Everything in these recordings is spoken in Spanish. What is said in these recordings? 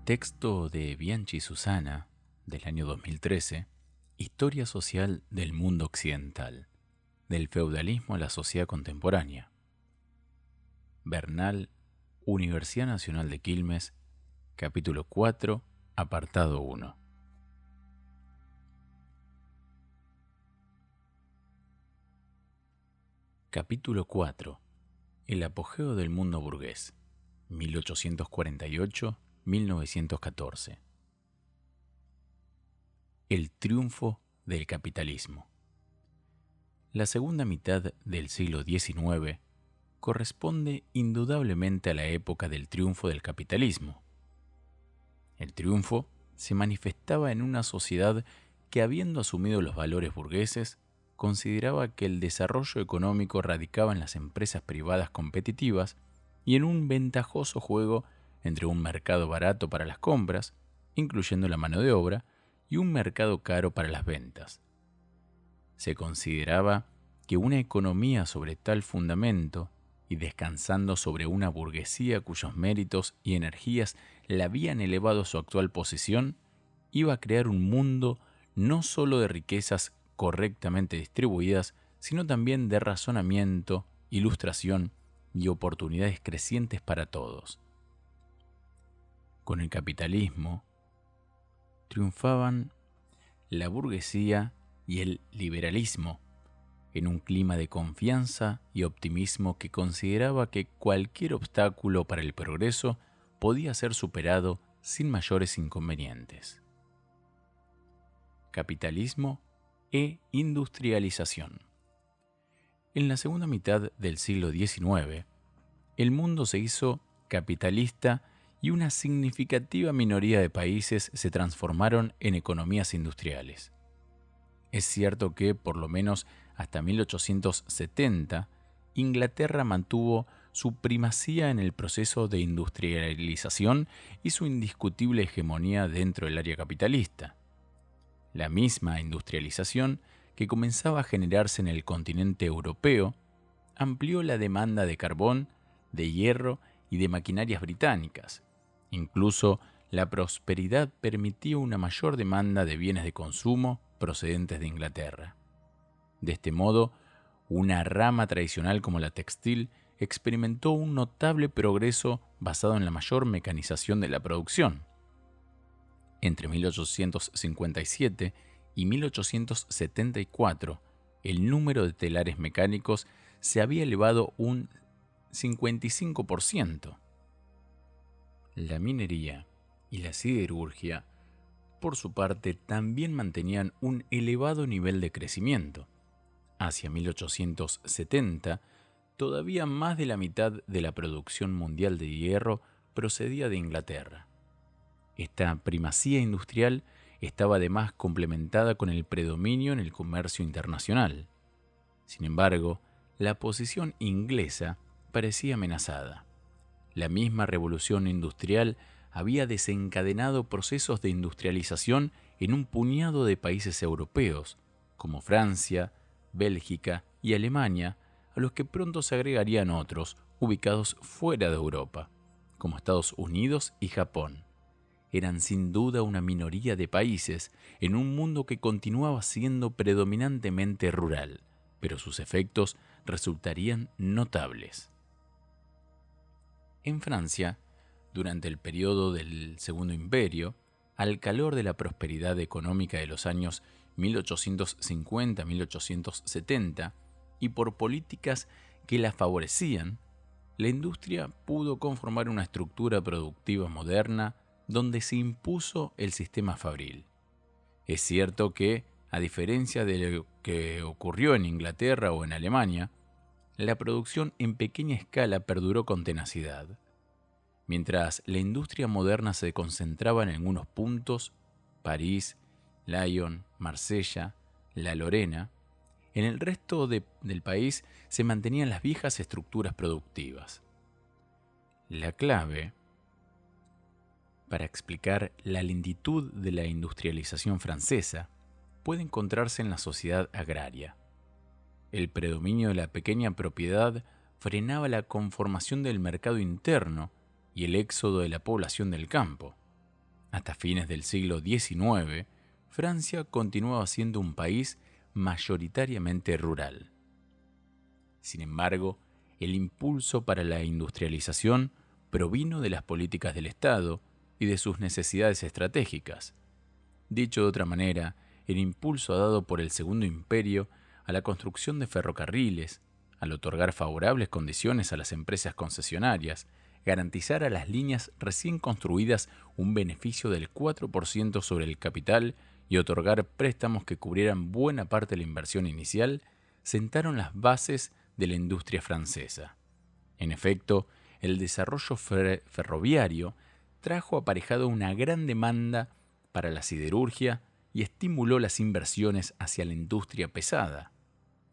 Texto de Bianchi Susana, del año 2013, Historia social del mundo occidental, del feudalismo a la sociedad contemporánea. Bernal, Universidad Nacional de Quilmes, capítulo 4, apartado 1. Capítulo 4. El apogeo del mundo burgués, 1848-1914. El triunfo del capitalismo. La segunda mitad del siglo XIX corresponde indudablemente a la época del triunfo del capitalismo. El triunfo se manifestaba en una sociedad que, habiendo asumido los valores burgueses, consideraba que el desarrollo económico radicaba en las empresas privadas competitivas y en un ventajoso juego entre un mercado barato para las compras, incluyendo la mano de obra, y un mercado caro para las ventas. Se consideraba que una economía sobre tal fundamento y descansando sobre una burguesía cuyos méritos y energías la habían elevado a su actual posición, iba a crear un mundo no solo de riquezas correctamente distribuidas, sino también de razonamiento, ilustración y oportunidades crecientes para todos. Con el capitalismo triunfaban la burguesía y el liberalismo, en un clima de confianza y optimismo que consideraba que cualquier obstáculo para el progreso podía ser superado sin mayores inconvenientes. Capitalismo e industrialización. En la segunda mitad del siglo XIX, el mundo se hizo capitalista y una significativa minoría de países se transformaron en economías industriales. Es cierto que, por lo menos hasta 1870, Inglaterra mantuvo su primacía en el proceso de industrialización y su indiscutible hegemonía dentro del área capitalista. La misma industrialización, que comenzaba a generarse en el continente europeo, amplió la demanda de carbón, de hierro y de maquinarias británicas. Incluso la prosperidad permitía una mayor demanda de bienes de consumo procedentes de Inglaterra. De este modo, una rama tradicional como la textil experimentó un notable progreso basado en la mayor mecanización de la producción. Entre 1857 y 1874, el número de telares mecánicos se había elevado un 55%. La minería y la siderurgia, por su parte, también mantenían un elevado nivel de crecimiento. Hacia 1870, todavía más de la mitad de la producción mundial de hierro procedía de Inglaterra. Esta primacía industrial estaba además complementada con el predominio en el comercio internacional. Sin embargo, la posición inglesa parecía amenazada. La misma revolución industrial había desencadenado procesos de industrialización en un puñado de países europeos, como Francia, Bélgica y Alemania, a los que pronto se agregarían otros ubicados fuera de Europa, como Estados Unidos y Japón. Eran sin duda una minoría de países en un mundo que continuaba siendo predominantemente rural, pero sus efectos resultarían notables. En Francia, durante el periodo del Segundo Imperio, al calor de la prosperidad económica de los años 1850-1870 y por políticas que la favorecían, la industria pudo conformar una estructura productiva moderna donde se impuso el sistema fabril. Es cierto que, a diferencia de lo que ocurrió en Inglaterra o en Alemania, la producción en pequeña escala perduró con tenacidad. Mientras la industria moderna se concentraba en algunos puntos, París, Lyon, Marsella, La Lorena, en el resto del país se mantenían las viejas estructuras productivas. La clave para explicar la lentitud de la industrialización francesa puede encontrarse en la sociedad agraria. El predominio de la pequeña propiedad frenaba la conformación del mercado interno y el éxodo de la población del campo. Hasta fines del siglo XIX, Francia continuaba siendo un país mayoritariamente rural. Sin embargo, el impulso para la industrialización provino de las políticas del Estado y de sus necesidades estratégicas. Dicho de otra manera, el impulso dado por el Segundo Imperio a la construcción de ferrocarriles, al otorgar favorables condiciones a las empresas concesionarias, garantizar a las líneas recién construidas un beneficio del 4% sobre el capital y otorgar préstamos que cubrieran buena parte de la inversión inicial, sentaron las bases de la industria francesa. En efecto, el desarrollo ferroviario trajo aparejado una gran demanda para la siderurgia y estimuló las inversiones hacia la industria pesada.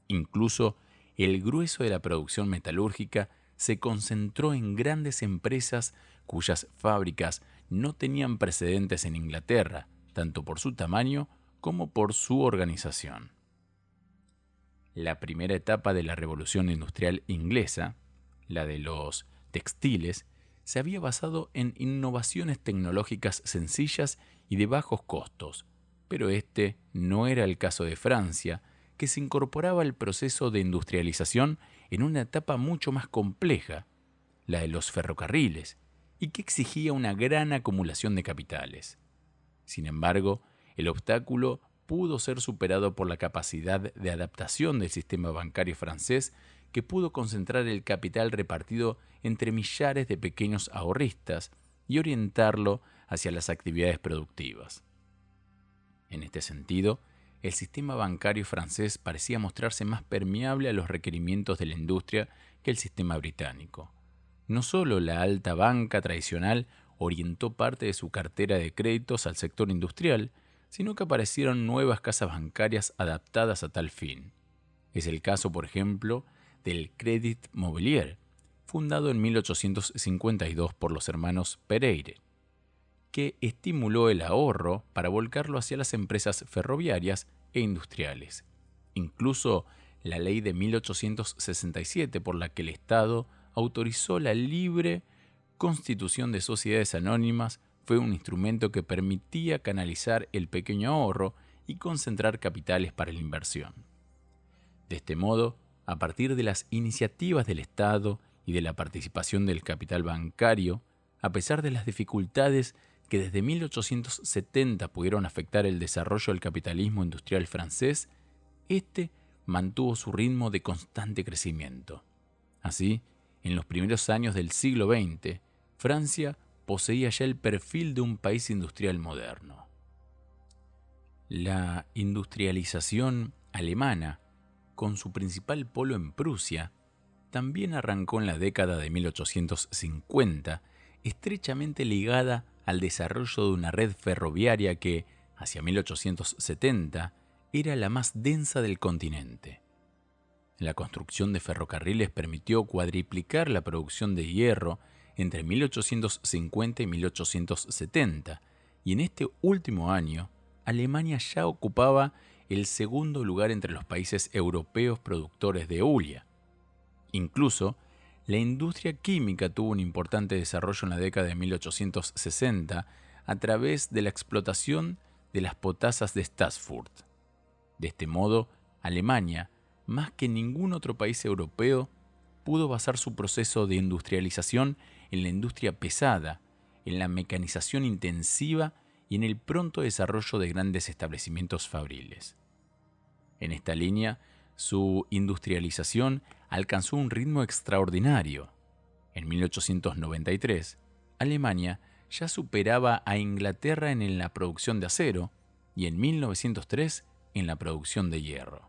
Incluso el grueso de la producción metalúrgica se concentró en grandes empresas cuyas fábricas no tenían precedentes en Inglaterra, tanto por su tamaño como por su organización. La primera etapa de la Revolución Industrial inglesa, la de los textiles, se había basado en innovaciones tecnológicas sencillas y de bajos costos, pero este no era el caso de Francia, que se incorporaba al proceso de industrialización en una etapa mucho más compleja, la de los ferrocarriles, y que exigía una gran acumulación de capitales. Sin embargo, el obstáculo pudo ser superado por la capacidad de adaptación del sistema bancario francés, que pudo concentrar el capital repartido entre millares de pequeños ahorristas y orientarlo hacia las actividades productivas. En este sentido, el sistema bancario francés parecía mostrarse más permeable a los requerimientos de la industria que el sistema británico. No solo la alta banca tradicional orientó parte de su cartera de créditos al sector industrial, sino que aparecieron nuevas casas bancarias adaptadas a tal fin. Es el caso, por ejemplo, del Crédit Mobilier, fundado en 1852 por los hermanos Pereire, que estimuló el ahorro para volcarlo hacia las empresas ferroviarias e industriales. Incluso la ley de 1867, por la que el Estado autorizó la libre constitución de sociedades anónimas, fue un instrumento que permitía canalizar el pequeño ahorro y concentrar capitales para la inversión. De este modo, a partir de las iniciativas del Estado y de la participación del capital bancario, a pesar de las dificultades que desde 1870 pudieron afectar el desarrollo del capitalismo industrial francés, este mantuvo su ritmo de constante crecimiento. Así, en los primeros años del siglo XX, Francia poseía ya el perfil de un país industrial moderno. La industrialización alemana, con su principal polo en Prusia, también arrancó en la década de 1850, estrechamente ligada al desarrollo de una red ferroviaria que, hacia 1870, era la más densa del continente. La construcción de ferrocarriles permitió cuadriplicar la producción de hierro entre 1850 y 1870, y en este último año, Alemania ya ocupaba el segundo lugar entre los países europeos productores de hulla. Incluso, la industria química tuvo un importante desarrollo en la década de 1860 a través de la explotación de las potasas de Stassfurt. De este modo, Alemania, más que ningún otro país europeo, pudo basar su proceso de industrialización en la industria pesada, en la mecanización intensiva y en el pronto desarrollo de grandes establecimientos fabriles. En esta línea, su industrialización alcanzó un ritmo extraordinario. En 1893, Alemania ya superaba a Inglaterra en la producción de acero y en 1903 en la producción de hierro.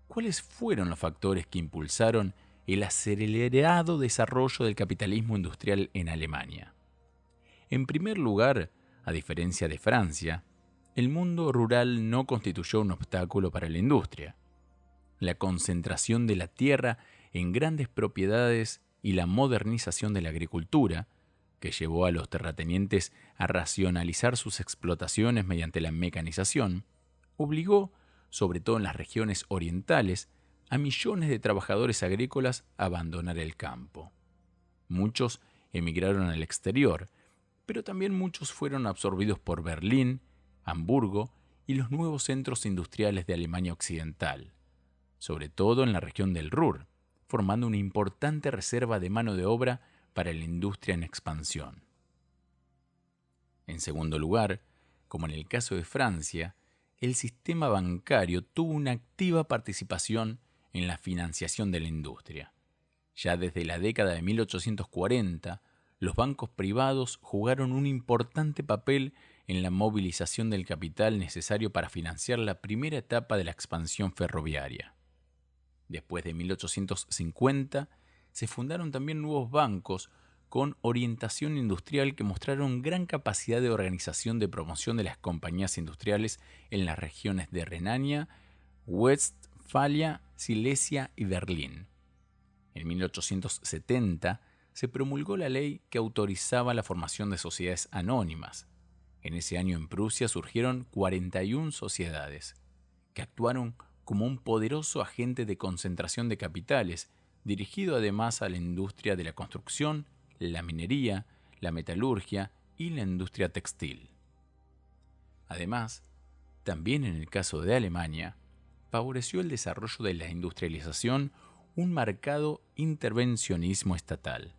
¿Cuáles fueron los factores que impulsaron el acelerado desarrollo del capitalismo industrial en Alemania? En primer lugar, a diferencia de Francia, el mundo rural no constituyó un obstáculo para la industria. La concentración de la tierra en grandes propiedades y la modernización de la agricultura, que llevó a los terratenientes a racionalizar sus explotaciones mediante la mecanización, obligó, sobre todo en las regiones orientales, a millones de trabajadores agrícolas a abandonar el campo. Muchos emigraron al exterior, pero también muchos fueron absorbidos por Berlín, Hamburgo y los nuevos centros industriales de Alemania Occidental, sobre todo en la región del Ruhr, formando una importante reserva de mano de obra para la industria en expansión. En segundo lugar, como en el caso de Francia, el sistema bancario tuvo una activa participación en la financiación de la industria. Ya desde la década de 1840, los bancos privados jugaron un importante papel en la movilización del capital necesario para financiar la primera etapa de la expansión ferroviaria. Después de 1850, se fundaron también nuevos bancos con orientación industrial que mostraron gran capacidad de organización de promoción de las compañías industriales en las regiones de Renania, Westfalia, Silesia y Berlín. En 1870 se promulgó la ley que autorizaba la formación de sociedades anónimas. En ese año en Prusia surgieron 41 sociedades, que actuaron como un poderoso agente de concentración de capitales, dirigido además a la industria de la construcción, la minería, la metalurgia y la industria textil. Además, también en el caso de Alemania, favoreció el desarrollo de la industrialización un marcado intervencionismo estatal.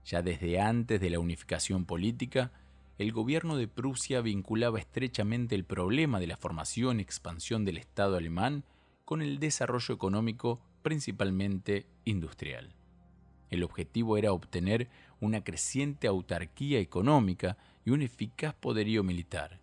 Ya desde antes de la unificación política, el gobierno de Prusia vinculaba estrechamente el problema de la formación y expansión del Estado alemán con el desarrollo económico, principalmente industrial. El objetivo era obtener una creciente autarquía económica y un eficaz poderío militar.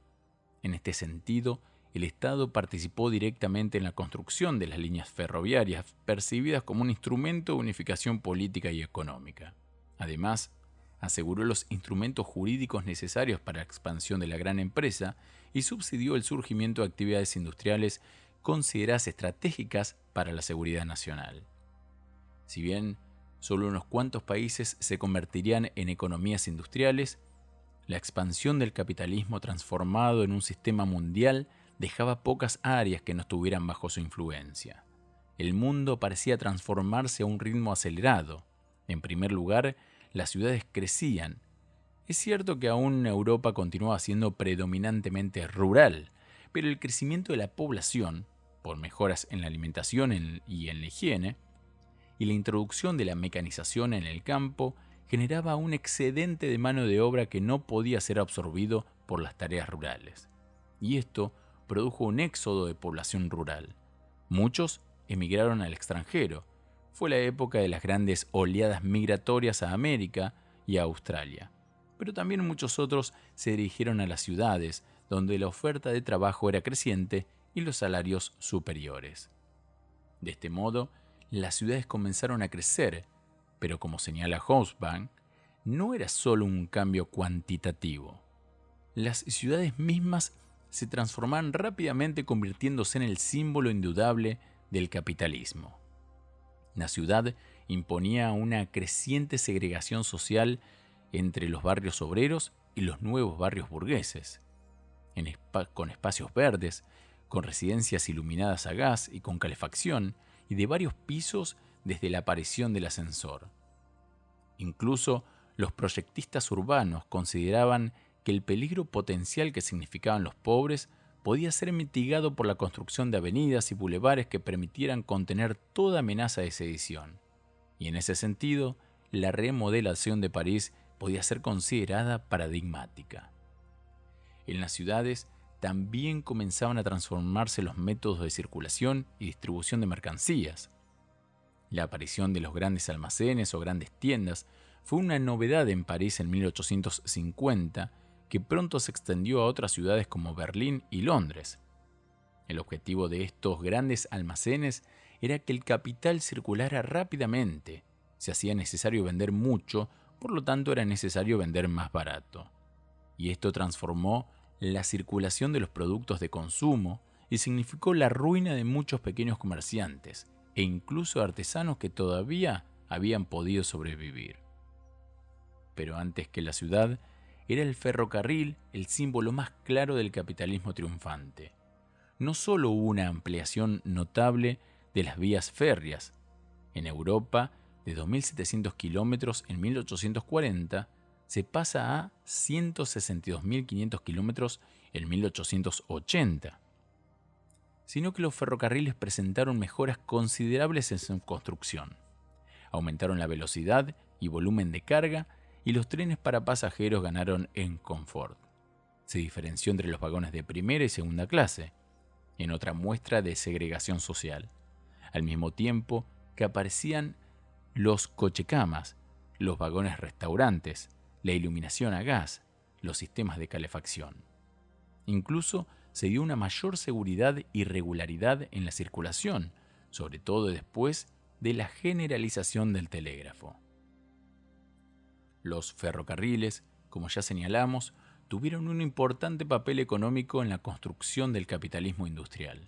En este sentido, el Estado participó directamente en la construcción de las líneas ferroviarias, percibidas como un instrumento de unificación política y económica. Además, aseguró los instrumentos jurídicos necesarios para la expansión de la gran empresa y subsidió el surgimiento de actividades industriales consideradas estratégicas para la seguridad nacional. Si bien solo unos cuantos países se convertirían en economías industriales, la expansión del capitalismo transformado en un sistema mundial dejaba pocas áreas que no estuvieran bajo su influencia. El mundo parecía transformarse a un ritmo acelerado. En primer lugar, las ciudades crecían. Es cierto que aún Europa continuaba siendo predominantemente rural, pero el crecimiento de la población, por mejoras en la alimentación y en la higiene, y la introducción de la mecanización en el campo, generaba un excedente de mano de obra que no podía ser absorbido por las tareas rurales. Y esto produjo un éxodo de población rural. Muchos emigraron al extranjero. Fue la época de las grandes oleadas migratorias a América y a Australia. Pero también muchos otros se dirigieron a las ciudades, donde la oferta de trabajo era creciente y los salarios superiores. De este modo, las ciudades comenzaron a crecer, pero como señala Hobsbawm, no era solo un cambio cuantitativo. Las ciudades mismas se transformaron rápidamente, convirtiéndose en el símbolo indudable del capitalismo. La ciudad imponía una creciente segregación social entre los barrios obreros y los nuevos barrios burgueses, con espacios verdes, con residencias iluminadas a gas y con calefacción, y de varios pisos desde la aparición del ascensor. Incluso los proyectistas urbanos consideraban que el peligro potencial que significaban los pobres podía ser mitigado por la construcción de avenidas y bulevares que permitieran contener toda amenaza de sedición. Y en ese sentido, la remodelación de París podía ser considerada paradigmática. En las ciudades también comenzaban a transformarse los métodos de circulación y distribución de mercancías. La aparición de los grandes almacenes o grandes tiendas fue una novedad en París en 1850, que pronto se extendió a otras ciudades como Berlín y Londres. El objetivo de estos grandes almacenes era que el capital circulara rápidamente. Se hacía necesario vender mucho, por lo tanto era necesario vender más barato. Y esto transformó la circulación de los productos de consumo y significó la ruina de muchos pequeños comerciantes e incluso artesanos que todavía habían podido sobrevivir. Pero antes que la ciudad, era el ferrocarril el símbolo más claro del capitalismo triunfante. No solo hubo una ampliación notable de las vías férreas. En Europa, de 2.700 kilómetros en 1840, se pasa a 162.500 kilómetros en 1880, sino que los ferrocarriles presentaron mejoras considerables en su construcción. Aumentaron la velocidad y volumen de carga y los trenes para pasajeros ganaron en confort. Se diferenció entre los vagones de primera y segunda clase, en otra muestra de segregación social, al mismo tiempo que aparecían los cochecamas, los vagones restaurantes, la iluminación a gas, los sistemas de calefacción. Incluso se dio una mayor seguridad y regularidad en la circulación, sobre todo después de la generalización del telégrafo. Los ferrocarriles, como ya señalamos, tuvieron un importante papel económico en la construcción del capitalismo industrial.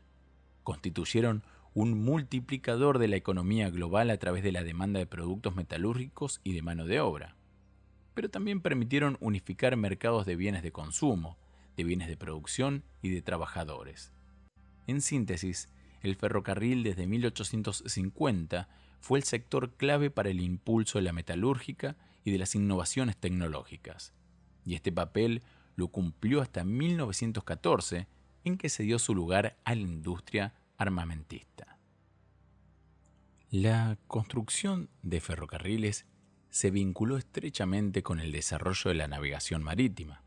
Constituyeron un multiplicador de la economía global a través de la demanda de productos metalúrgicos y de mano de obra. Pero también permitieron unificar mercados de bienes de consumo, de bienes de producción y de trabajadores. En síntesis, el ferrocarril desde 1850 fue el sector clave para el impulso de la metalúrgica y de las innovaciones tecnológicas. Y este papel lo cumplió hasta 1914, en que se dio su lugar a la industria armamentista. La construcción de ferrocarriles se vinculó estrechamente con el desarrollo de la navegación marítima.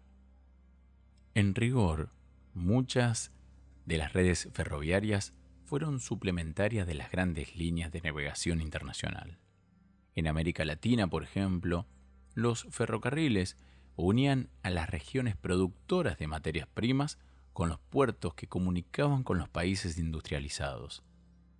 En rigor, muchas de las redes ferroviarias fueron suplementarias de las grandes líneas de navegación internacional. En América Latina, por ejemplo, los ferrocarriles unían a las regiones productoras de materias primas con los puertos que comunicaban con los países industrializados.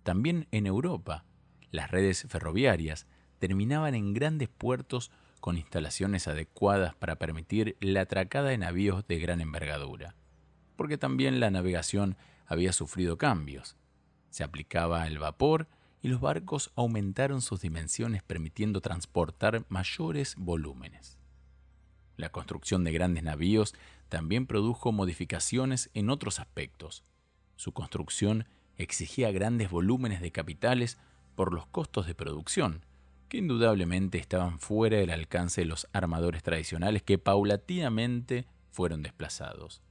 También en Europa, las redes ferroviarias terminaban en grandes puertos con instalaciones adecuadas para permitir la atracada de navíos de gran envergadura, porque también la navegación había sufrido cambios. Se aplicaba el vapor y los barcos aumentaron sus dimensiones permitiendo transportar mayores volúmenes. La construcción de grandes navíos también produjo modificaciones en otros aspectos. Su construcción exigía grandes volúmenes de capitales por los costos de producción, que indudablemente estaban fuera del alcance de los armadores tradicionales que paulatinamente fueron desplazados.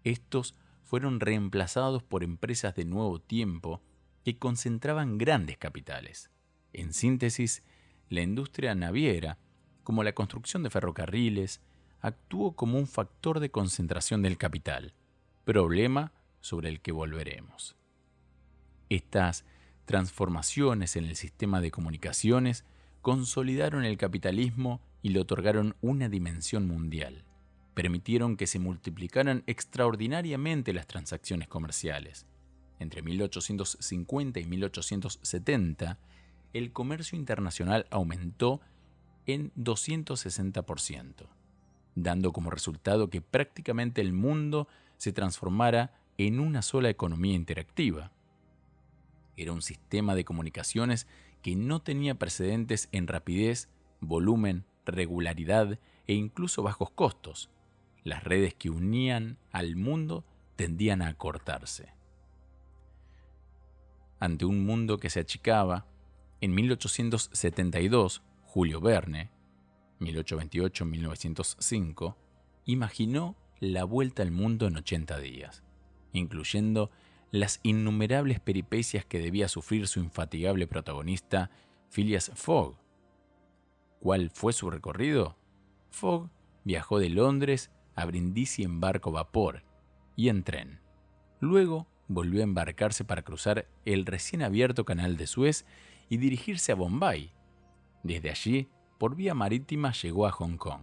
Estos fueron reemplazados por empresas de nuevo tiempo que concentraban grandes capitales. En síntesis, la industria naviera, como la construcción de ferrocarriles, actuó como un factor de concentración del capital, problema sobre el que volveremos. Estas transformaciones en el sistema de comunicaciones consolidaron el capitalismo y le otorgaron una dimensión mundial. Permitieron que se multiplicaran extraordinariamente las transacciones comerciales. Entre 1850 y 1870, el comercio internacional aumentó en 260%, dando como resultado que prácticamente el mundo se transformara en una sola economía interactiva. Era un sistema de comunicaciones que no tenía precedentes en rapidez, volumen, regularidad e incluso bajos costos. Las redes que unían al mundo tendían a acortarse. Ante un mundo que se achicaba, en 1872, Julio Verne, 1828-1905, imaginó la vuelta al mundo en 80 días, incluyendo las innumerables peripecias que debía sufrir su infatigable protagonista, Phileas Fogg. ¿Cuál fue su recorrido? Fogg viajó de Londres a Brindisi en barco vapor y en tren. Luego volvió a embarcarse para cruzar el recién abierto Canal de Suez y dirigirse a Bombay. Desde allí, por vía marítima llegó a Hong Kong,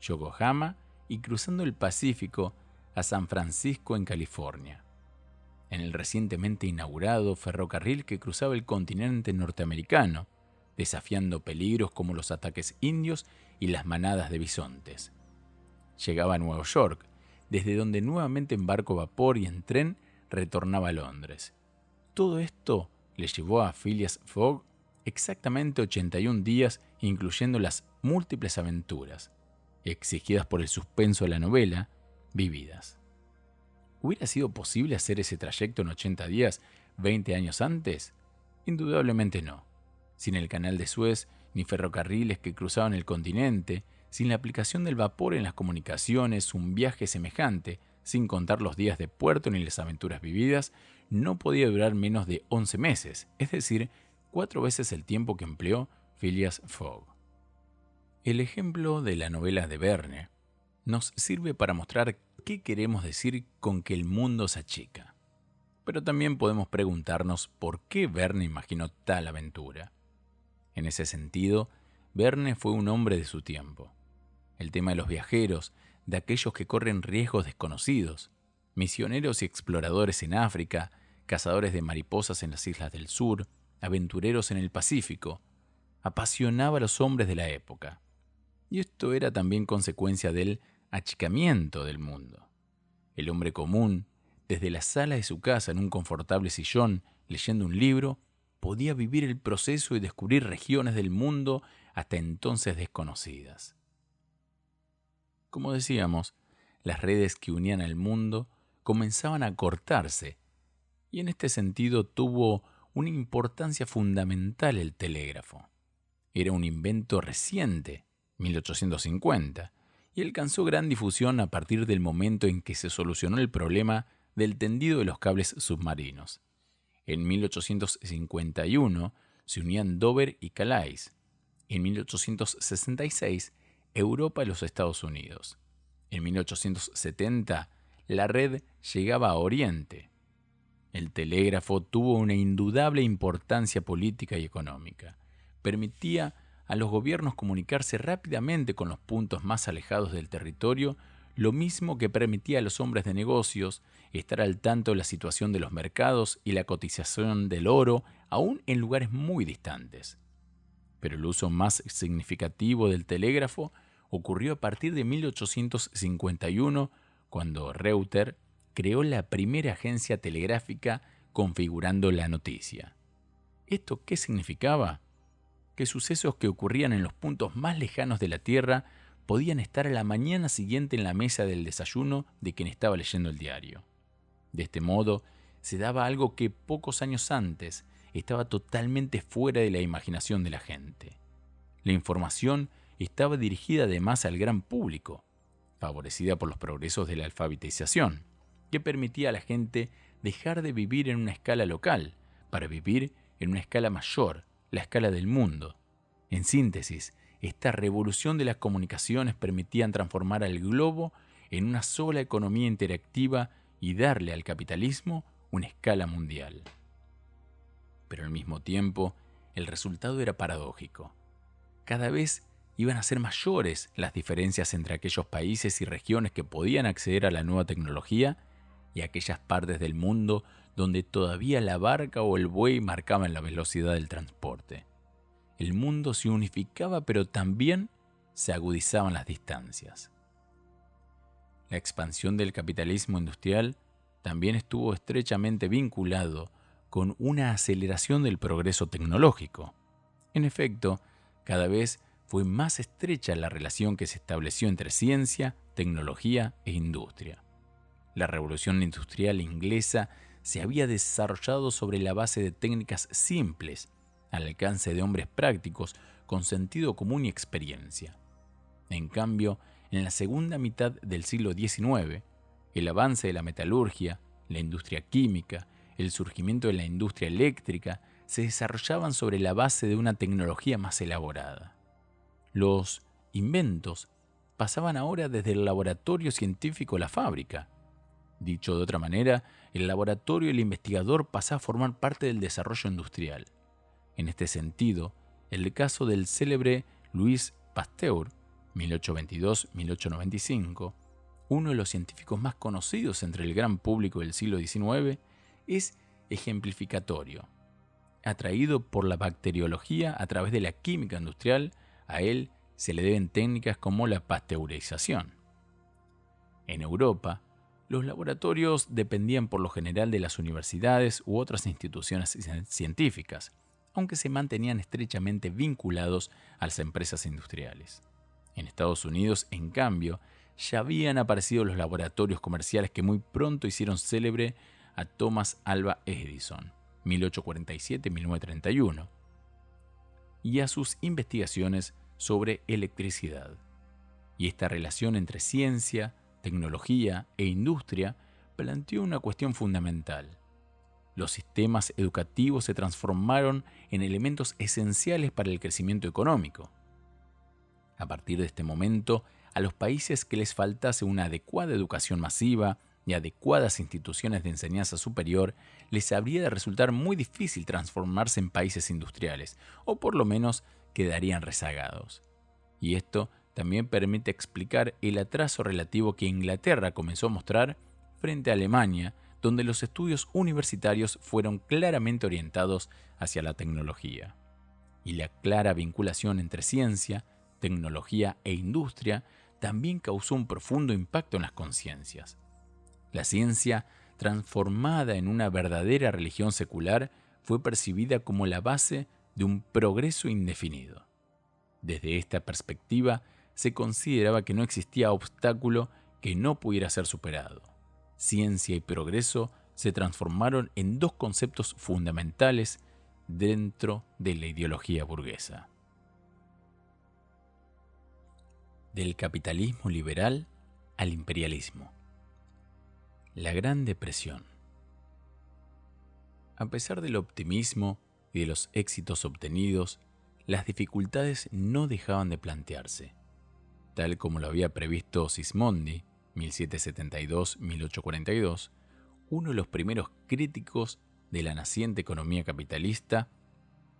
Yokohama y cruzando el Pacífico a San Francisco en California. En el recientemente inaugurado ferrocarril que cruzaba el continente norteamericano, desafiando peligros como los ataques indios y las manadas de bisontes. Llegaba a Nueva York, desde donde nuevamente en barco vapor y en tren retornaba a Londres. Todo esto le llevó a Phileas Fogg exactamente 81 días, incluyendo las múltiples aventuras, exigidas por el suspenso de la novela, vividas. ¿Hubiera sido posible hacer ese trayecto en 80 días 20 años antes? Indudablemente no. Sin el Canal de Suez, ni ferrocarriles que cruzaban el continente, Sin la aplicación del vapor en las comunicaciones, un viaje semejante, sin contar los días de puerto ni las aventuras vividas, no podía durar menos de 11 meses, es decir, 4 veces el tiempo que empleó Phileas Fogg. El ejemplo de la novela de Verne nos sirve para mostrar qué queremos decir con que el mundo se achica. Pero también podemos preguntarnos por qué Verne imaginó tal aventura. En ese sentido, Verne fue un hombre de su tiempo. El tema de los viajeros, de aquellos que corren riesgos desconocidos, misioneros y exploradores en África, cazadores de mariposas en las islas del sur, aventureros en el Pacífico, apasionaba a los hombres de la época. Y esto era también consecuencia del achicamiento del mundo. El hombre común, desde la sala de su casa en un confortable sillón, leyendo un libro, podía vivir el proceso y descubrir regiones del mundo hasta entonces desconocidas. Como decíamos, las redes que unían al mundo comenzaban a cortarse, y en este sentido tuvo una importancia fundamental el telégrafo. Era un invento reciente, 1850, y alcanzó gran difusión a partir del momento en que se solucionó el problema del tendido de los cables submarinos. En 1851 se unían Dover y Calais. En 1866, Europa y los Estados Unidos. En 1870, la red llegaba a Oriente. El telégrafo tuvo una indudable importancia política y económica. Permitía a los gobiernos comunicarse rápidamente con los puntos más alejados del territorio, lo mismo que permitía a los hombres de negocios estar al tanto de la situación de los mercados y la cotización del oro, aún en lugares muy distantes. Pero el uso más significativo del telégrafo ocurrió a partir de 1851, cuando Reuter creó la primera agencia telegráfica configurando la noticia. ¿Esto qué significaba? Que sucesos que ocurrían en los puntos más lejanos de la Tierra podían estar a la mañana siguiente en la mesa del desayuno de quien estaba leyendo el diario. De este modo, se daba algo que pocos años antes estaba totalmente fuera de la imaginación de la gente. La información estaba dirigida además al gran público, favorecida por los progresos de la alfabetización, que permitía a la gente dejar de vivir en una escala local para vivir en una escala mayor, la escala del mundo. En síntesis, esta revolución de las comunicaciones permitía transformar al globo en una sola economía interactiva y darle al capitalismo una escala mundial. Pero al mismo tiempo, el resultado era paradójico. Cada vez iban a ser mayores las diferencias entre aquellos países y regiones que podían acceder a la nueva tecnología y aquellas partes del mundo donde todavía la barca o el buey marcaban la velocidad del transporte. El mundo se unificaba, pero también se agudizaban las distancias. La expansión del capitalismo industrial también estuvo estrechamente vinculado con una aceleración del progreso tecnológico. En efecto, cada vez fue más estrecha la relación que se estableció entre ciencia, tecnología e industria. La revolución industrial inglesa se había desarrollado sobre la base de técnicas simples, al alcance de hombres prácticos con sentido común y experiencia. En cambio, en la segunda mitad del siglo XIX, el avance de la metalurgia, la industria química, el surgimiento de la industria eléctrica se desarrollaban sobre la base de una tecnología más elaborada. Los inventos pasaban ahora desde el laboratorio científico a la fábrica. Dicho de otra manera, el laboratorio y el investigador pasaba a formar parte del desarrollo industrial. En este sentido, el caso del célebre Louis Pasteur, 1822-1895, uno de los científicos más conocidos entre el gran público del siglo XIX, es ejemplificatorio. Atraído por la bacteriología a través de la química industrial, a él se le deben técnicas como la pasteurización. En Europa, los laboratorios dependían por lo general de las universidades u otras instituciones científicas, aunque se mantenían estrechamente vinculados a las empresas industriales. En Estados Unidos, en cambio, ya habían aparecido los laboratorios comerciales que muy pronto hicieron célebre a Thomas Alva Edison, 1847-1931, y a sus investigaciones sobre electricidad. Y esta relación entre ciencia, tecnología e industria planteó una cuestión fundamental. Los sistemas educativos se transformaron en elementos esenciales para el crecimiento económico. A partir de este momento, a los países que les faltase una adecuada educación masiva y adecuadas instituciones de enseñanza superior, les habría de resultar muy difícil transformarse en países industriales, o por lo menos quedarían rezagados. Y esto también permite explicar el atraso relativo que Inglaterra comenzó a mostrar frente a Alemania, donde los estudios universitarios fueron claramente orientados hacia la tecnología. Y la clara vinculación entre ciencia, tecnología e industria también causó un profundo impacto en las conciencias. La ciencia, transformada en una verdadera religión secular, fue percibida como la base de un progreso indefinido. Desde esta perspectiva, se consideraba que no existía obstáculo que no pudiera ser superado. Ciencia y progreso se transformaron en dos conceptos fundamentales dentro de la ideología burguesa. Del capitalismo liberal al imperialismo. La Gran Depresión. A pesar del optimismo y de los éxitos obtenidos, las dificultades no dejaban de plantearse. Tal como lo había previsto Sismondi, 1772-1842, uno de los primeros críticos de la naciente economía capitalista,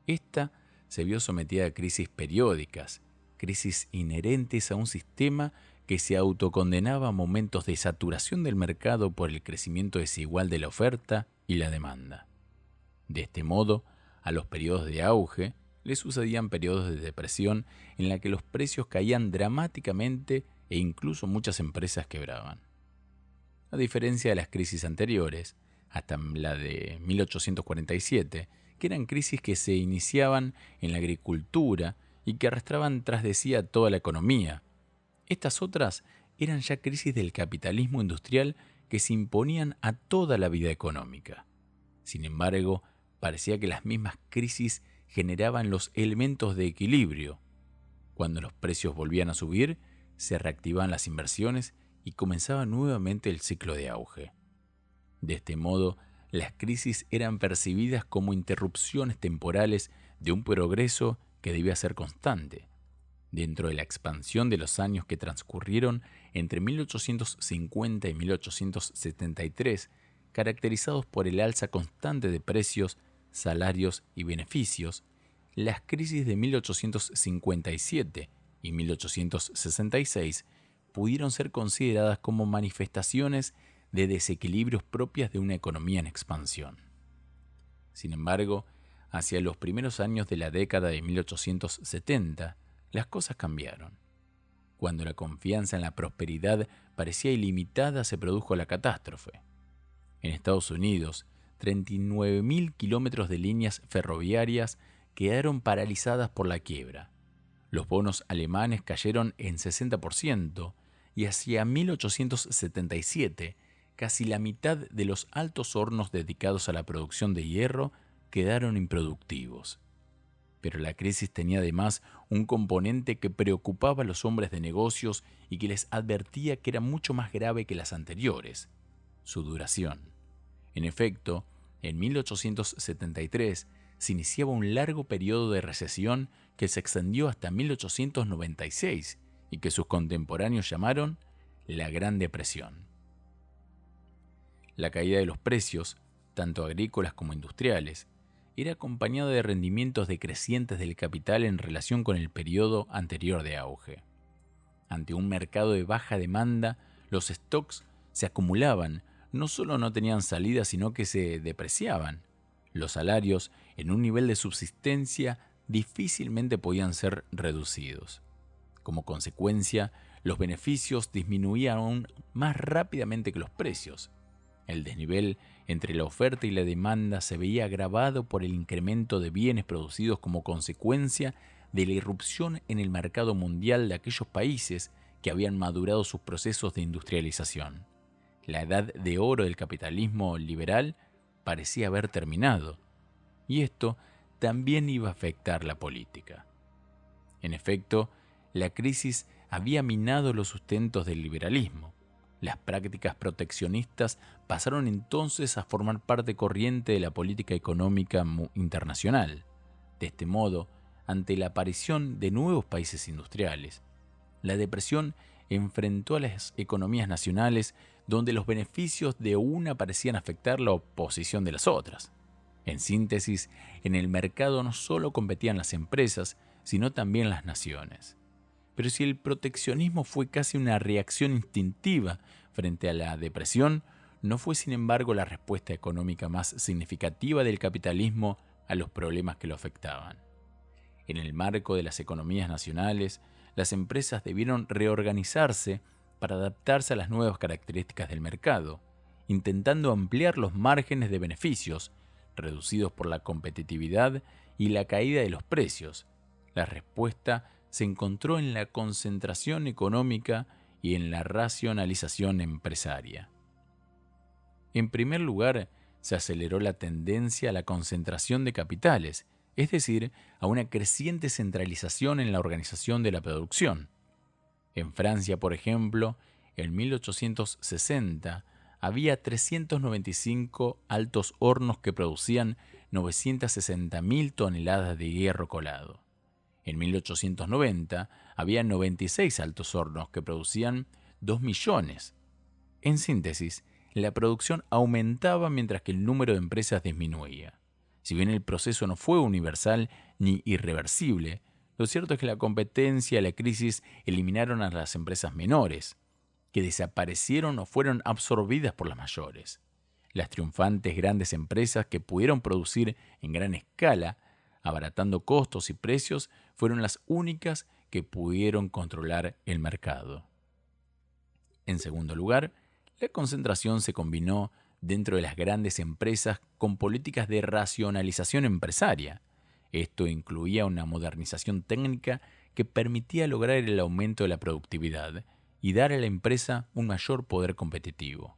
esta se vio sometida a crisis periódicas, crisis inherentes a un sistema que se autocondenaba a momentos de saturación del mercado por el crecimiento desigual de la oferta y la demanda. De este modo, a los periodos de auge le sucedían periodos de depresión en la que los precios caían dramáticamente e incluso muchas empresas quebraban. A diferencia de las crisis anteriores, hasta la de 1847, que eran crisis que se iniciaban en la agricultura y que arrastraban tras de sí a toda la economía, estas otras eran ya crisis del capitalismo industrial que se imponían a toda la vida económica. Sin embargo, parecía que las mismas crisis generaban los elementos de equilibrio. Cuando los precios volvían a subir, se reactivaban las inversiones y comenzaba nuevamente el ciclo de auge. De este modo, las crisis eran percibidas como interrupciones temporales de un progreso que debía ser constante. Dentro de la expansión de los años que transcurrieron entre 1850 y 1873, caracterizados por el alza constante de precios, salarios y beneficios, las crisis de 1857 y 1866 pudieron ser consideradas como manifestaciones de desequilibrios propias de una economía en expansión. Sin embargo, hacia los primeros años de la década de 1870, las cosas cambiaron. Cuando la confianza en la prosperidad parecía ilimitada, se produjo la catástrofe. En Estados Unidos, 39.000 kilómetros de líneas ferroviarias quedaron paralizadas por la quiebra. Los bonos alemanes cayeron en 60% y hacia 1877, casi la mitad de los altos hornos dedicados a la producción de hierro quedaron improductivos. Pero la crisis tenía además un componente que preocupaba a los hombres de negocios y que les advertía que era mucho más grave que las anteriores: su duración. En efecto, en 1873 se iniciaba un largo periodo de recesión que se extendió hasta 1896 y que sus contemporáneos llamaron la Gran Depresión. La caída de los precios, tanto agrícolas como industriales, era acompañada de rendimientos decrecientes del capital en relación con el periodo anterior de auge. Ante un mercado de baja demanda, los stocks se acumulaban, no solo no tenían salida, sino que se depreciaban. Los salarios, en un nivel de subsistencia, difícilmente podían ser reducidos. Como consecuencia, los beneficios disminuían aún más rápidamente que los precios. El desnivel entre la oferta y la demanda se veía agravado por el incremento de bienes producidos como consecuencia de la irrupción en el mercado mundial de aquellos países que habían madurado sus procesos de industrialización. La edad de oro del capitalismo liberal parecía haber terminado, y esto también iba a afectar la política. En efecto, la crisis había minado los sustentos del liberalismo. Las prácticas proteccionistas pasaron entonces a formar parte corriente de la política económica internacional. De este modo, ante la aparición de nuevos países industriales, la depresión enfrentó a las economías nacionales donde los beneficios de una parecían afectar la oposición de las otras. En síntesis, en el mercado no solo competían las empresas, sino también las naciones. Pero si el proteccionismo fue casi una reacción instintiva frente a la depresión, no fue sin embargo la respuesta económica más significativa del capitalismo a los problemas que lo afectaban. En el marco de las economías nacionales, las empresas debieron reorganizarse para adaptarse a las nuevas características del mercado, intentando ampliar los márgenes de beneficios, reducidos por la competitividad y la caída de los precios. La respuesta se encontró en la concentración económica y en la racionalización empresaria. En primer lugar, se aceleró la tendencia a la concentración de capitales, es decir, a una creciente centralización en la organización de la producción. En Francia, por ejemplo, en 1860 había 395 altos hornos que producían 960.000 toneladas de hierro colado. En 1890 había 96 altos hornos que producían 2 millones. En síntesis, la producción aumentaba mientras que el número de empresas disminuía. Si bien el proceso no fue universal ni irreversible, lo cierto es que la competencia y la crisis eliminaron a las empresas menores, que desaparecieron o fueron absorbidas por las mayores. Las triunfantes grandes empresas que pudieron producir en gran escala, abaratando costos y precios, fueron las únicas que pudieron controlar el mercado. En segundo lugar, la concentración se combinó dentro de las grandes empresas con políticas de racionalización empresaria. Esto incluía una modernización técnica que permitía lograr el aumento de la productividad y dar a la empresa un mayor poder competitivo.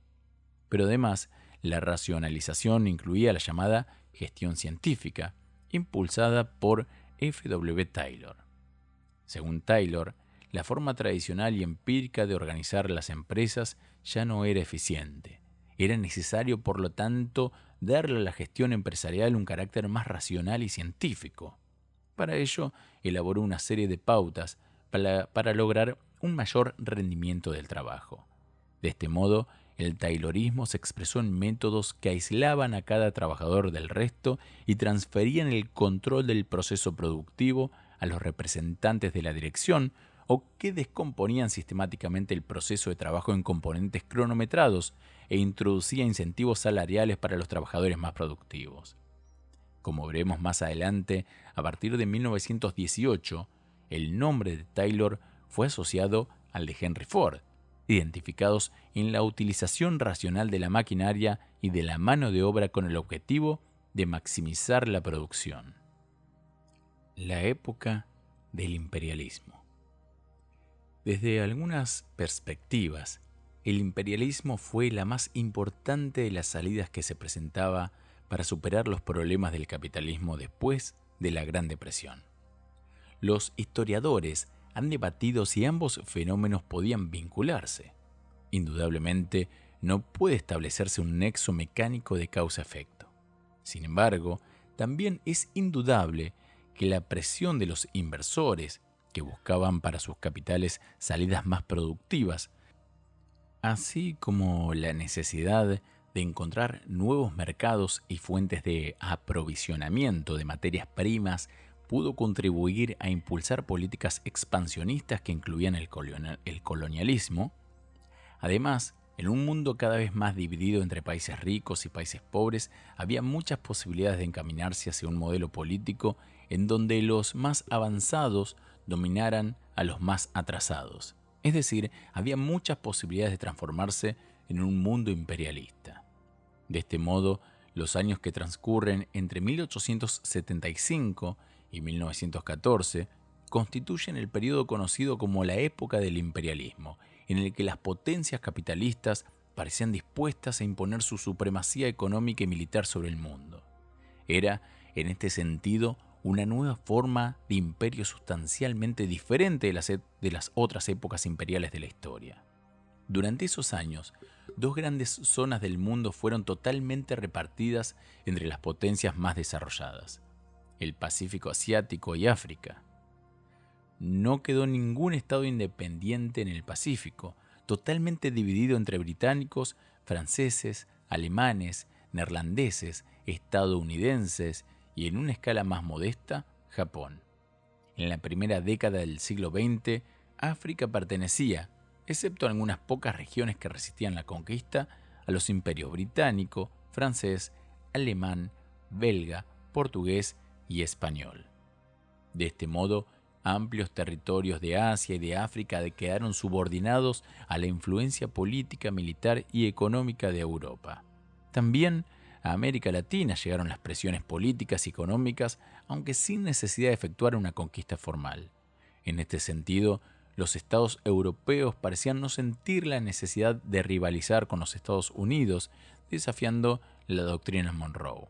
Pero además, la racionalización incluía la llamada gestión científica, impulsada por F.W. Taylor. Según Taylor, la forma tradicional y empírica de organizar las empresas ya no era eficiente. Era necesario, por lo tanto, darle a la gestión empresarial un carácter más racional y científico. Para ello, elaboró una serie de pautas para lograr un mayor rendimiento del trabajo. De este modo, el taylorismo se expresó en métodos que aislaban a cada trabajador del resto y transferían el control del proceso productivo a los representantes de la dirección, o que descomponían sistemáticamente el proceso de trabajo en componentes cronometrados e introducía incentivos salariales para los trabajadores más productivos. Como veremos más adelante, a partir de 1918, el nombre de Taylor fue asociado al de Henry Ford, identificados en la utilización racional de la maquinaria y de la mano de obra con el objetivo de maximizar la producción. La época del imperialismo. Desde algunas perspectivas, el imperialismo fue la más importante de las salidas que se presentaba para superar los problemas del capitalismo después de la Gran Depresión. Los historiadores han debatido si ambos fenómenos podían vincularse. Indudablemente, no puede establecerse un nexo mecánico de causa-efecto. Sin embargo, también es indudable que la presión de los inversores que buscaban para sus capitales salidas más productivas, así como la necesidad de encontrar nuevos mercados y fuentes de aprovisionamiento de materias primas, pudo contribuir a impulsar políticas expansionistas que incluían el colonialismo. Además, en un mundo cada vez más dividido entre países ricos y países pobres, había muchas posibilidades de encaminarse hacia un modelo político en donde los más avanzados dominaran a los más atrasados. Es decir, había muchas posibilidades de transformarse en un mundo imperialista. De este modo, los años que transcurren entre 1875 y 1914 constituyen el periodo conocido como la época del imperialismo, en el que las potencias capitalistas parecían dispuestas a imponer su supremacía económica y militar sobre el mundo. Era, en este sentido, una nueva forma de imperio sustancialmente diferente de las otras épocas imperiales de la historia. Durante esos años, dos grandes zonas del mundo fueron totalmente repartidas entre las potencias más desarrolladas: el Pacífico Asiático y África. No quedó ningún estado independiente en el Pacífico, totalmente dividido entre británicos, franceses, alemanes, neerlandeses, estadounidenses y, en una escala más modesta, Japón. En la primera década del siglo XX, África pertenecía, excepto algunas pocas regiones que resistían la conquista, a los imperios británico, francés, alemán, belga, portugués y español. De este modo, amplios territorios de Asia y de África quedaron subordinados a la influencia política, militar y económica de Europa. También a América Latina llegaron las presiones políticas y económicas, aunque sin necesidad de efectuar una conquista formal. En este sentido, los estados europeos parecían no sentir la necesidad de rivalizar con los Estados Unidos, desafiando la doctrina Monroe.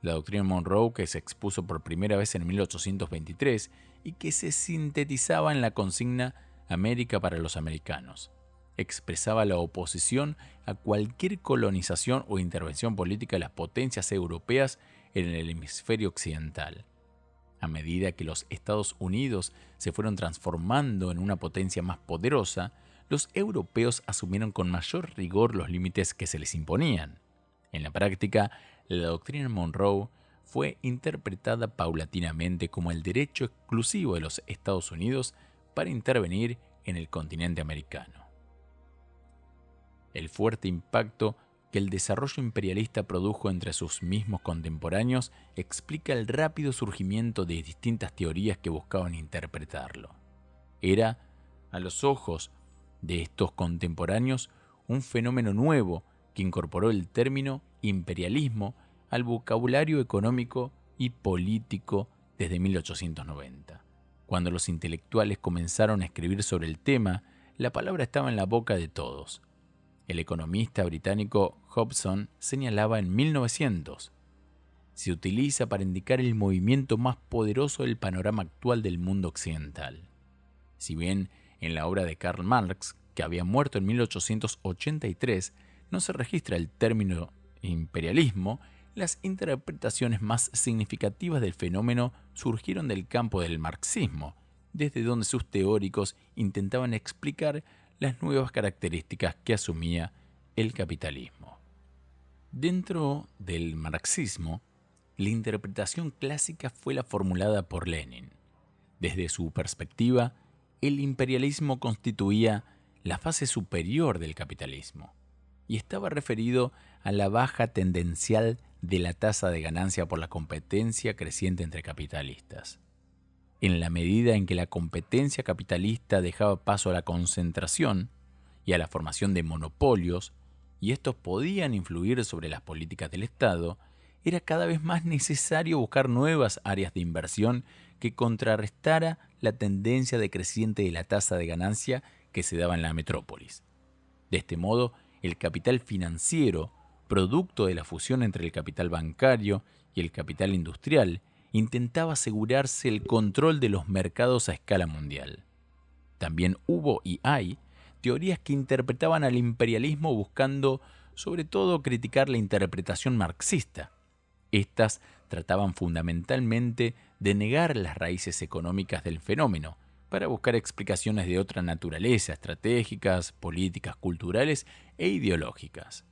La doctrina Monroe, que se expuso por primera vez en 1823 y que se sintetizaba en la consigna América para los americanos, expresaba la oposición a cualquier colonización o intervención política de las potencias europeas en el hemisferio occidental. A medida que los Estados Unidos se fueron transformando en una potencia más poderosa, los europeos asumieron con mayor rigor los límites que se les imponían. En la práctica, la doctrina Monroe fue interpretada paulatinamente como el derecho exclusivo de los Estados Unidos para intervenir en el continente americano. El fuerte impacto que el desarrollo imperialista produjo entre sus mismos contemporáneos explica el rápido surgimiento de distintas teorías que buscaban interpretarlo. Era, a los ojos de estos contemporáneos, un fenómeno nuevo que incorporó el término imperialismo al vocabulario económico y político desde 1890. Cuando los intelectuales comenzaron a escribir sobre el tema, la palabra estaba en la boca de todos. El economista británico Hobson señalaba en 1900: se utiliza para indicar el movimiento más poderoso del panorama actual del mundo occidental. Si bien en la obra de Karl Marx, que había muerto en 1883, no se registra el término imperialismo, las interpretaciones más significativas del fenómeno surgieron del campo del marxismo, desde donde sus teóricos intentaban explicar las nuevas características que asumía el capitalismo. Dentro del marxismo, la interpretación clásica fue la formulada por Lenin. Desde su perspectiva, el imperialismo constituía la fase superior del capitalismo y estaba referido a la baja tendencial de la tasa de ganancia por la competencia creciente entre capitalistas. En la medida en que la competencia capitalista dejaba paso a la concentración y a la formación de monopolios, y estos podían influir sobre las políticas del Estado, era cada vez más necesario buscar nuevas áreas de inversión que contrarrestara la tendencia decreciente de la tasa de ganancia que se daba en la metrópolis. De este modo, el capital financiero, producto de la fusión entre el capital bancario y el capital industrial, intentaba asegurarse el control de los mercados a escala mundial. También hubo y hay teorías que interpretaban al imperialismo buscando, sobre todo, criticar la interpretación marxista. Estas trataban fundamentalmente de negar las raíces económicas del fenómeno para buscar explicaciones de otra naturaleza, estratégicas, políticas, culturales e ideológicas.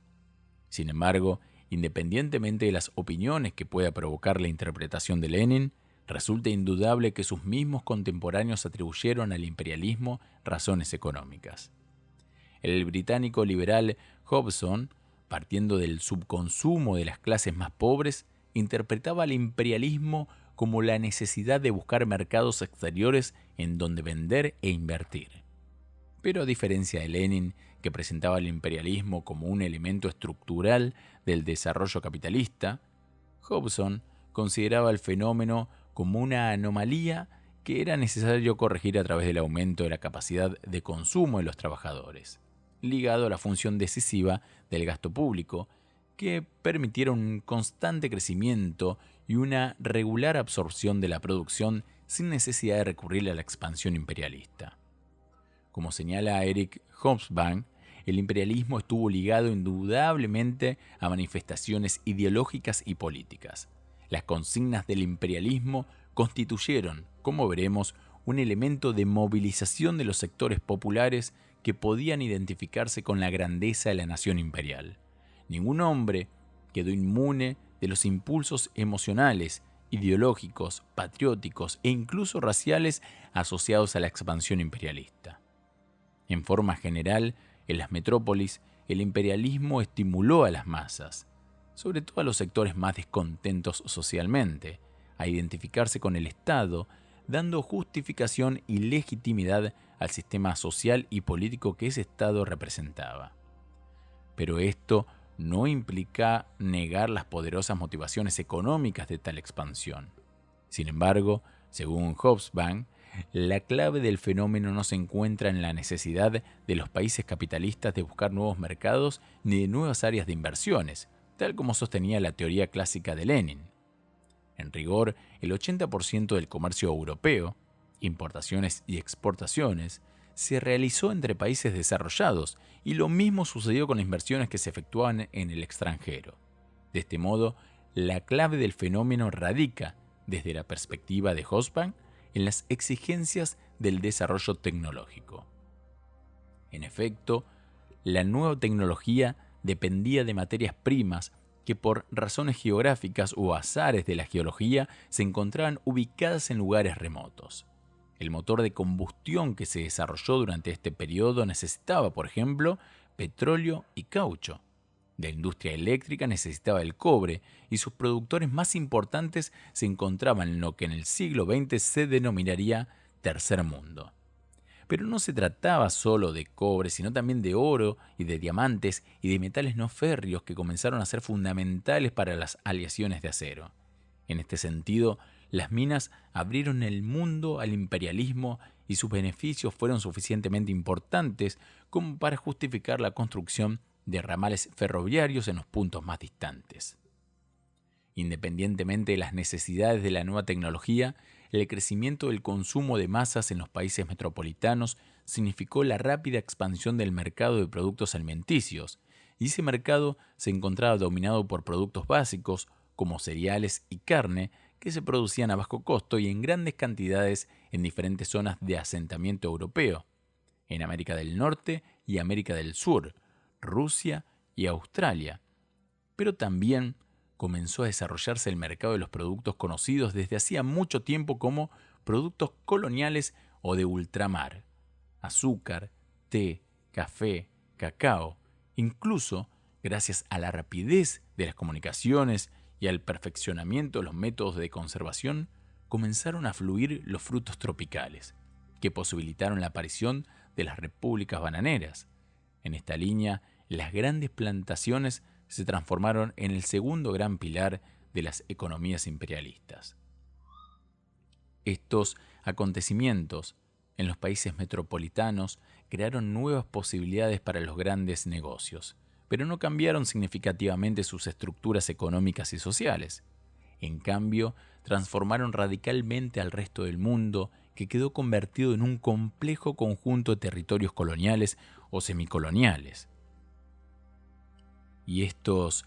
Sin embargo, independientemente de las opiniones que pueda provocar la interpretación de Lenin, resulta indudable que sus mismos contemporáneos atribuyeron al imperialismo razones económicas. El británico liberal Hobson, partiendo del subconsumo de las clases más pobres, interpretaba al imperialismo como la necesidad de buscar mercados exteriores en donde vender e invertir. Pero a diferencia de Lenin, que presentaba el imperialismo como un elemento estructural del desarrollo capitalista, Hobson consideraba el fenómeno como una anomalía que era necesario corregir a través del aumento de la capacidad de consumo de los trabajadores, ligado a la función decisiva del gasto público, que permitieron un constante crecimiento y una regular absorción de la producción sin necesidad de recurrir a la expansión imperialista. Como señala Eric Hobsbawm, el imperialismo estuvo ligado indudablemente a manifestaciones ideológicas y políticas. Las consignas del imperialismo constituyeron, como veremos, un elemento de movilización de los sectores populares que podían identificarse con la grandeza de la nación imperial. Ningún hombre quedó inmune de los impulsos emocionales, ideológicos, patrióticos e incluso raciales asociados a la expansión imperialista. En forma general, en las metrópolis, el imperialismo estimuló a las masas, sobre todo a los sectores más descontentos socialmente, a identificarse con el Estado, dando justificación y legitimidad al sistema social y político que ese Estado representaba. Pero esto no implica negar las poderosas motivaciones económicas de tal expansión. Sin embargo, según Hobsbawm, la clave del fenómeno no se encuentra en la necesidad de los países capitalistas de buscar nuevos mercados ni de nuevas áreas de inversiones, tal como sostenía la teoría clásica de Lenin. En rigor, el 80% del comercio europeo, importaciones y exportaciones, se realizó entre países desarrollados, y lo mismo sucedió con las inversiones que se efectuaban en el extranjero. De este modo, la clave del fenómeno radica, desde la perspectiva de Hobsbawm, en las exigencias del desarrollo tecnológico. En efecto, la nueva tecnología dependía de materias primas que por razones geográficas o azares de la geología se encontraban ubicadas en lugares remotos. El motor de combustión que se desarrolló durante este periodo necesitaba, por ejemplo, petróleo y caucho. La industria eléctrica necesitaba el cobre y sus productores más importantes se encontraban en lo que en el siglo XX se denominaría Tercer Mundo. Pero no se trataba solo de cobre, sino también de oro y de diamantes y de metales no férreos que comenzaron a ser fundamentales para las aleaciones de acero. En este sentido, las minas abrieron el mundo al imperialismo y sus beneficios fueron suficientemente importantes como para justificar la construcción de ramales ferroviarios en los puntos más distantes. Independientemente de las necesidades de la nueva tecnología, el crecimiento del consumo de masas en los países metropolitanos significó la rápida expansión del mercado de productos alimenticios, y ese mercado se encontraba dominado por productos básicos como cereales y carne que se producían a bajo costo y en grandes cantidades en diferentes zonas de asentamiento europeo, en América del Norte y América del Sur, Rusia y Australia. Pero también comenzó a desarrollarse el mercado de los productos conocidos desde hacía mucho tiempo como productos coloniales o de ultramar: azúcar, té, café, cacao. Incluso, gracias a la rapidez de las comunicaciones y al perfeccionamiento de los métodos de conservación, comenzaron a fluir los frutos tropicales, que posibilitaron la aparición de las repúblicas bananeras. En esta línea, las grandes plantaciones se transformaron en el segundo gran pilar de las economías imperialistas. Estos acontecimientos en los países metropolitanos crearon nuevas posibilidades para los grandes negocios, pero no cambiaron significativamente sus estructuras económicas y sociales. En cambio, transformaron radicalmente al resto del mundo, que quedó convertido en un complejo conjunto de territorios coloniales o semicoloniales. Y estos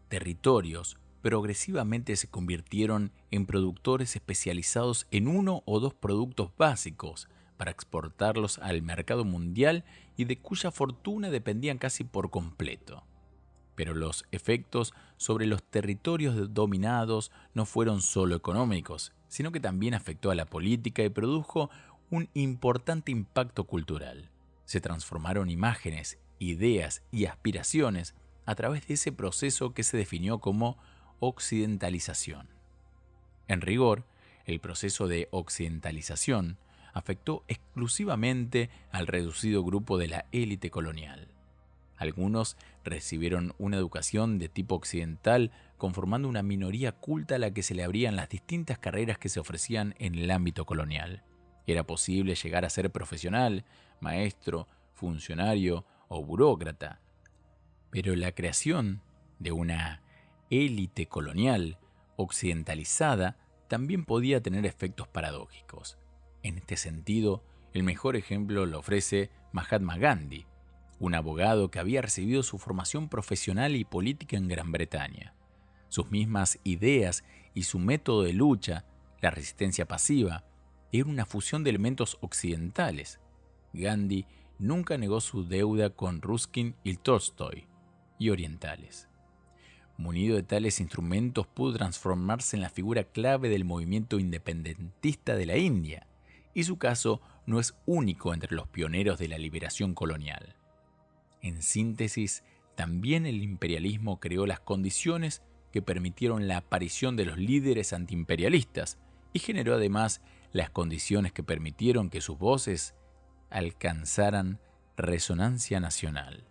territorios progresivamente se convirtieron en productores especializados en uno o dos productos básicos para exportarlos al mercado mundial y de cuya fortuna dependían casi por completo. Pero los efectos sobre los territorios dominados no fueron solo económicos, sino que también afectó a la política y produjo un importante impacto cultural. Se transformaron imágenes, ideas y aspiraciones a través de ese proceso que se definió como occidentalización. En rigor, el proceso de occidentalización afectó exclusivamente al reducido grupo de la élite colonial. Algunos recibieron una educación de tipo occidental, conformando una minoría culta a la que se le abrían las distintas carreras que se ofrecían en el ámbito colonial. Era posible llegar a ser profesional, maestro, funcionario o burócrata. Pero la creación de una élite colonial occidentalizada también podía tener efectos paradójicos. En este sentido, el mejor ejemplo lo ofrece Mahatma Gandhi, un abogado que había recibido su formación profesional y política en Gran Bretaña. Sus mismas ideas y su método de lucha, la resistencia pasiva, era una fusión de elementos occidentales. Gandhi nunca negó su deuda con Ruskin y Tolstoy, y orientales. Munido de tales instrumentos, pudo transformarse en la figura clave del movimiento independentista de la India, y su caso no es único entre los pioneros de la liberación colonial. En síntesis, también el imperialismo creó las condiciones que permitieron la aparición de los líderes antiimperialistas y generó además las condiciones que permitieron que sus voces alcanzaran resonancia nacional.